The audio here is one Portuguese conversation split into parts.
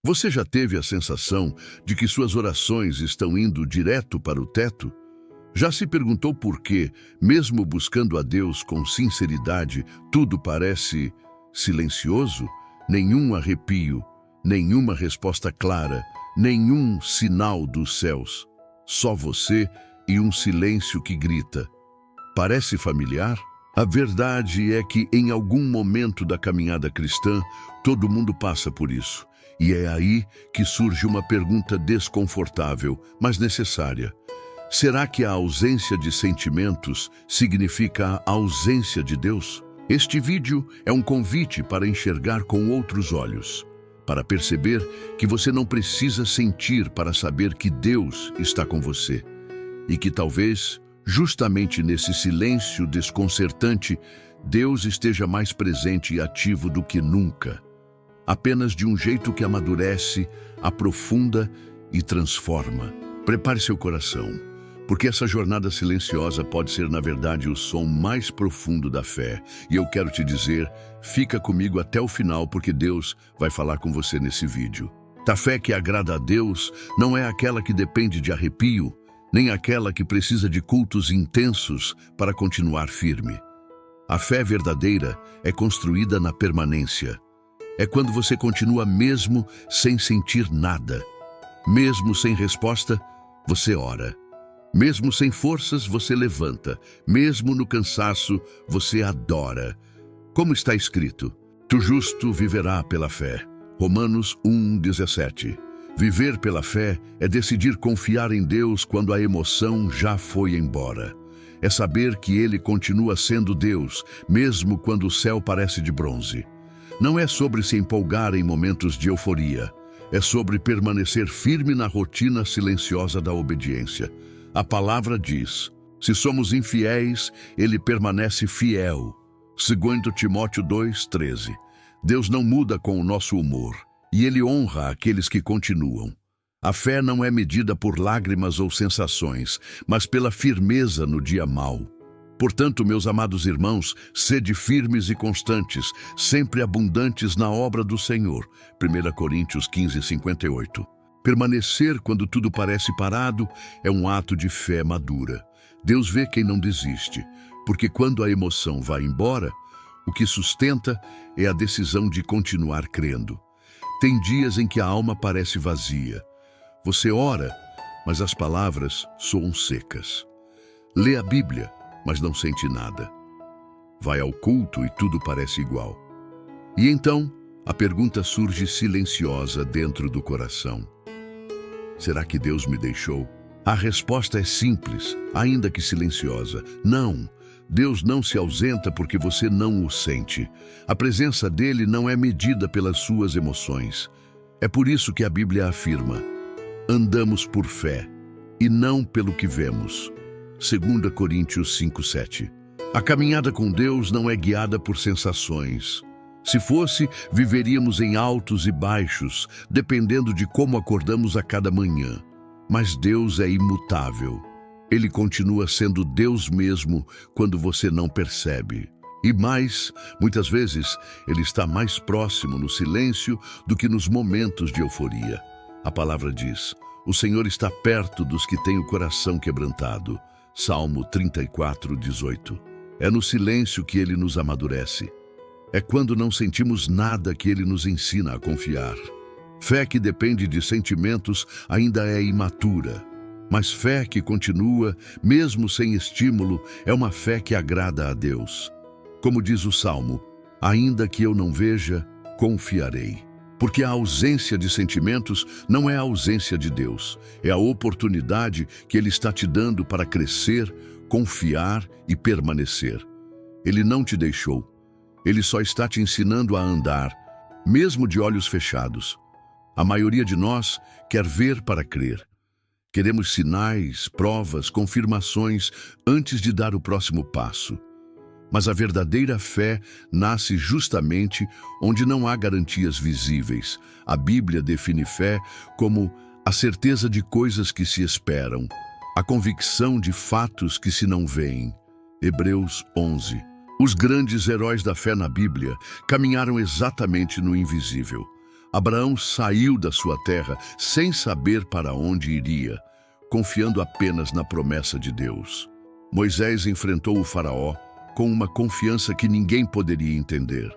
Você já teve a sensação de que suas orações estão indo direto para o teto? Já se perguntou por que, mesmo buscando a Deus com sinceridade, tudo parece silencioso? Nenhum arrepio, nenhuma resposta clara, nenhum sinal dos céus. Só você e um silêncio que grita. Parece familiar? A verdade é que em algum momento da caminhada cristã, todo mundo passa por isso. E é aí que surge uma pergunta desconfortável, mas necessária. Será que a ausência de sentimentos significa a ausência de Deus? Este vídeo é um convite para enxergar com outros olhos, para perceber que você não precisa sentir para saber que Deus está com você. E que talvez, justamente nesse silêncio desconcertante, Deus esteja mais presente e ativo do que nunca. Apenas de um jeito que amadurece, aprofunda e transforma. Prepare seu coração, porque essa jornada silenciosa pode ser, na verdade, o som mais profundo da fé. E eu quero te dizer, fica comigo até o final, porque Deus vai falar com você nesse vídeo. A fé que agrada a Deus não é aquela que depende de arrepio, nem aquela que precisa de cultos intensos para continuar firme. A fé verdadeira é construída na permanência. É quando você continua mesmo sem sentir nada. Mesmo sem resposta, você ora. Mesmo sem forças, você levanta. Mesmo no cansaço, você adora. Como está escrito, o justo viverá pela fé. Romanos 1:17. Viver pela fé é decidir confiar em Deus quando a emoção já foi embora. É saber que Ele continua sendo Deus, mesmo quando o céu parece de bronze. Não é sobre se empolgar em momentos de euforia. É sobre permanecer firme na rotina silenciosa da obediência. A palavra diz, se somos infiéis, Ele permanece fiel. 2 Timóteo 2:13. Deus não muda com o nosso humor, e Ele honra aqueles que continuam. A fé não é medida por lágrimas ou sensações, mas pela firmeza no dia mau. Portanto, meus amados irmãos, sede firmes e constantes, sempre abundantes na obra do Senhor. 1 Coríntios 15:58. Permanecer quando tudo parece parado é um ato de fé madura. Deus vê quem não desiste, porque quando a emoção vai embora, o que sustenta é a decisão de continuar crendo. Tem dias em que a alma parece vazia. Você ora, mas as palavras soam secas. Lê a Bíblia, mas não sente nada. Vai ao culto e tudo parece igual. E então, a pergunta surge silenciosa dentro do coração. Será que Deus me deixou? A resposta é simples, ainda que silenciosa. Não, Deus não se ausenta porque você não o sente. A presença dele não é medida pelas suas emoções. É por isso que a Bíblia afirma, andamos por fé e não pelo que vemos. 2 Coríntios 5:7. A caminhada com Deus não é guiada por sensações. Se fosse, viveríamos em altos e baixos, dependendo de como acordamos a cada manhã. Mas Deus é imutável. Ele continua sendo Deus mesmo quando você não percebe. E mais, muitas vezes, Ele está mais próximo no silêncio do que nos momentos de euforia. A palavra diz, o Senhor está perto dos que têm o coração quebrantado. Salmo 34:18. É no silêncio que Ele nos amadurece. É quando não sentimos nada que Ele nos ensina a confiar. Fé que depende de sentimentos ainda é imatura. Mas fé que continua, mesmo sem estímulo, é uma fé que agrada a Deus. Como diz o Salmo, ainda que eu não veja, confiarei. Porque a ausência de sentimentos não é a ausência de Deus. É a oportunidade que Ele está te dando para crescer, confiar e permanecer. Ele não te deixou. Ele só está te ensinando a andar, mesmo de olhos fechados. A maioria de nós quer ver para crer. Queremos sinais, provas, confirmações antes de dar o próximo passo. Mas a verdadeira fé nasce justamente onde não há garantias visíveis. A Bíblia define fé como a certeza de coisas que se esperam, a convicção de fatos que se não veem. Hebreus 11. Os grandes heróis da fé na Bíblia caminharam exatamente no invisível. Abraão saiu da sua terra sem saber para onde iria, confiando apenas na promessa de Deus. Moisés enfrentou o faraó com uma confiança que ninguém poderia entender.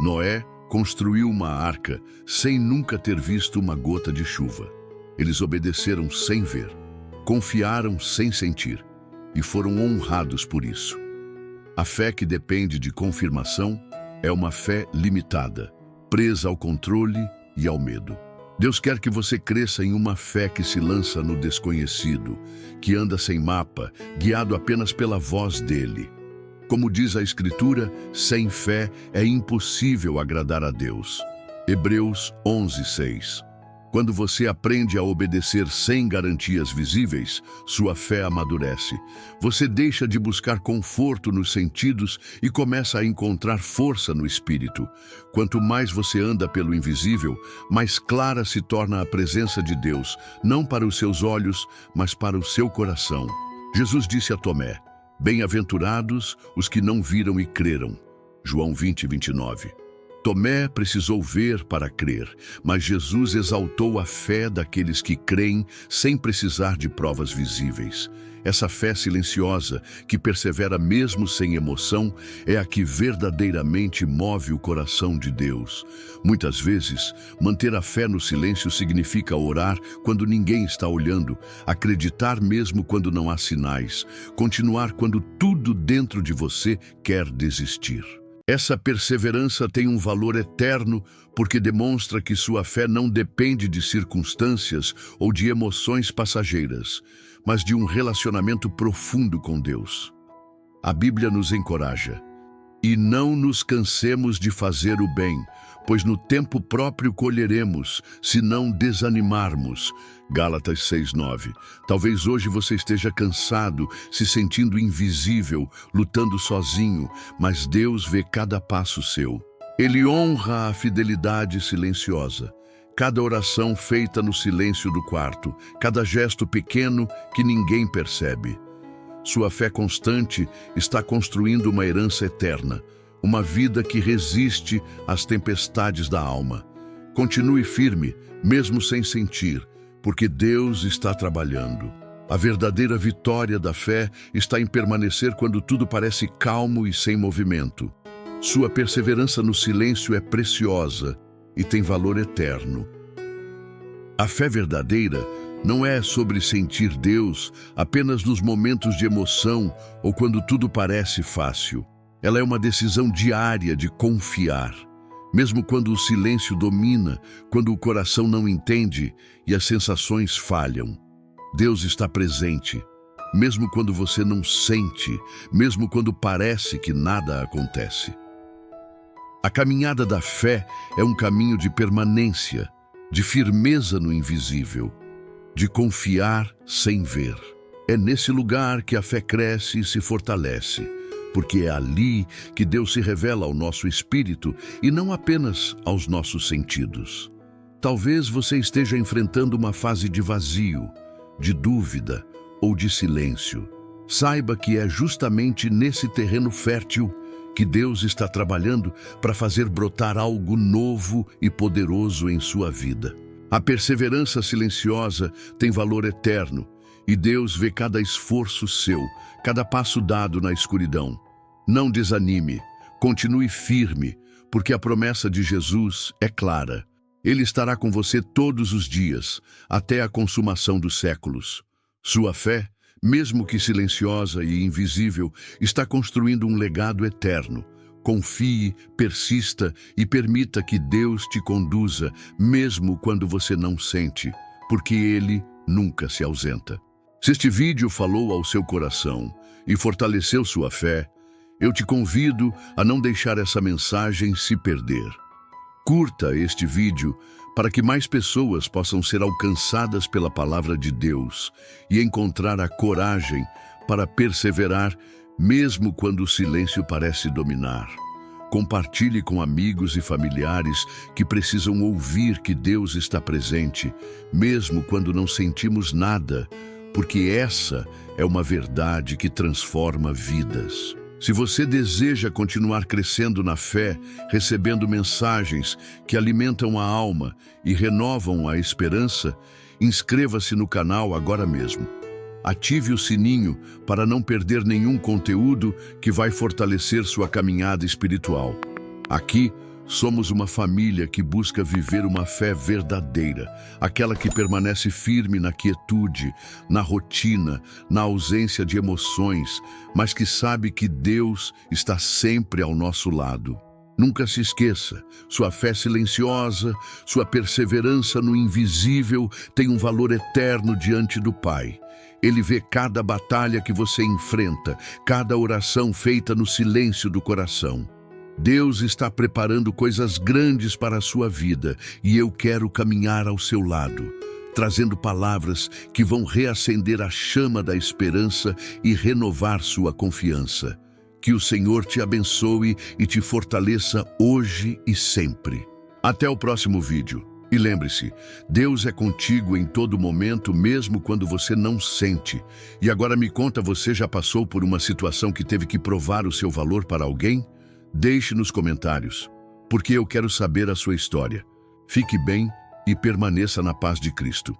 Noé construiu uma arca sem nunca ter visto uma gota de chuva. Eles obedeceram sem ver, confiaram sem sentir e foram honrados por isso. A fé que depende de confirmação é uma fé limitada, presa ao controle e ao medo. Deus quer que você cresça em uma fé que se lança no desconhecido, que anda sem mapa, guiado apenas pela voz dele. Como diz a Escritura, sem fé é impossível agradar a Deus. Hebreus 11:6. Quando você aprende a obedecer sem garantias visíveis, sua fé amadurece. Você deixa de buscar conforto nos sentidos e começa a encontrar força no espírito. Quanto mais você anda pelo invisível, mais clara se torna a presença de Deus, não para os seus olhos, mas para o seu coração. Jesus disse a Tomé: "Bem-aventurados os que não viram e creram." João 20:29. Tomé precisou ver para crer, mas Jesus exaltou a fé daqueles que creem sem precisar de provas visíveis. Essa fé silenciosa, que persevera mesmo sem emoção, é a que verdadeiramente move o coração de Deus. Muitas vezes, manter a fé no silêncio significa orar quando ninguém está olhando, acreditar mesmo quando não há sinais, continuar quando tudo dentro de você quer desistir. Essa perseverança tem um valor eterno porque demonstra que sua fé não depende de circunstâncias ou de emoções passageiras, mas de um relacionamento profundo com Deus. A Bíblia nos encoraja: "E não nos cansemos de fazer o bem, pois no tempo próprio colheremos, se não desanimarmos." Gálatas 6:9. Talvez hoje você esteja cansado, se sentindo invisível, lutando sozinho, mas Deus vê cada passo seu. Ele honra a fidelidade silenciosa. Cada oração feita no silêncio do quarto, cada gesto pequeno que ninguém percebe. Sua fé constante está construindo uma herança eterna, uma vida que resiste às tempestades da alma. Continue firme, mesmo sem sentir, porque Deus está trabalhando. A verdadeira vitória da fé está em permanecer quando tudo parece calmo e sem movimento. Sua perseverança no silêncio é preciosa e tem valor eterno. A fé verdadeira não é sobre sentir Deus apenas nos momentos de emoção ou quando tudo parece fácil. Ela é uma decisão diária de confiar. Mesmo quando o silêncio domina, quando o coração não entende e as sensações falham. Deus está presente, mesmo quando você não sente, mesmo quando parece que nada acontece. A caminhada da fé é um caminho de permanência, de firmeza no invisível, de confiar sem ver. É nesse lugar que a fé cresce e se fortalece, porque é ali que Deus se revela ao nosso espírito e não apenas aos nossos sentidos. Talvez você esteja enfrentando uma fase de vazio, de dúvida ou de silêncio. Saiba que é justamente nesse terreno fértil que Deus está trabalhando para fazer brotar algo novo e poderoso em sua vida. A perseverança silenciosa tem valor eterno, e Deus vê cada esforço seu, cada passo dado na escuridão. Não desanime, continue firme, porque a promessa de Jesus é clara. Ele estará com você todos os dias, até a consumação dos séculos. Sua fé, mesmo que silenciosa e invisível, está construindo um legado eterno. Confie, persista e permita que Deus te conduza, mesmo quando você não sente, porque Ele nunca se ausenta. Se este vídeo falou ao seu coração e fortaleceu sua fé, eu te convido a não deixar essa mensagem se perder. Curta este vídeo para que mais pessoas possam ser alcançadas pela palavra de Deus e encontrar a coragem para perseverar, mesmo quando o silêncio parece dominar. Compartilhe com amigos e familiares que precisam ouvir que Deus está presente, mesmo quando não sentimos nada, porque essa é uma verdade que transforma vidas. Se você deseja continuar crescendo na fé, recebendo mensagens que alimentam a alma e renovam a esperança, inscreva-se no canal agora mesmo. Ative o sininho para não perder nenhum conteúdo que vai fortalecer sua caminhada espiritual. Aqui, somos uma família que busca viver uma fé verdadeira, aquela que permanece firme na quietude, na rotina, na ausência de emoções, mas que sabe que Deus está sempre ao nosso lado. Nunca se esqueça, sua fé silenciosa, sua perseverança no invisível tem um valor eterno diante do Pai. Ele vê cada batalha que você enfrenta, cada oração feita no silêncio do coração. Deus está preparando coisas grandes para a sua vida e eu quero caminhar ao seu lado, trazendo palavras que vão reacender a chama da esperança e renovar sua confiança. Que o Senhor te abençoe e te fortaleça hoje e sempre. Até o próximo vídeo. E lembre-se, Deus é contigo em todo momento, mesmo quando você não sente. E agora me conta, você já passou por uma situação que teve que provar o seu valor para alguém? Deixe nos comentários, porque eu quero saber a sua história. Fique bem e permaneça na paz de Cristo.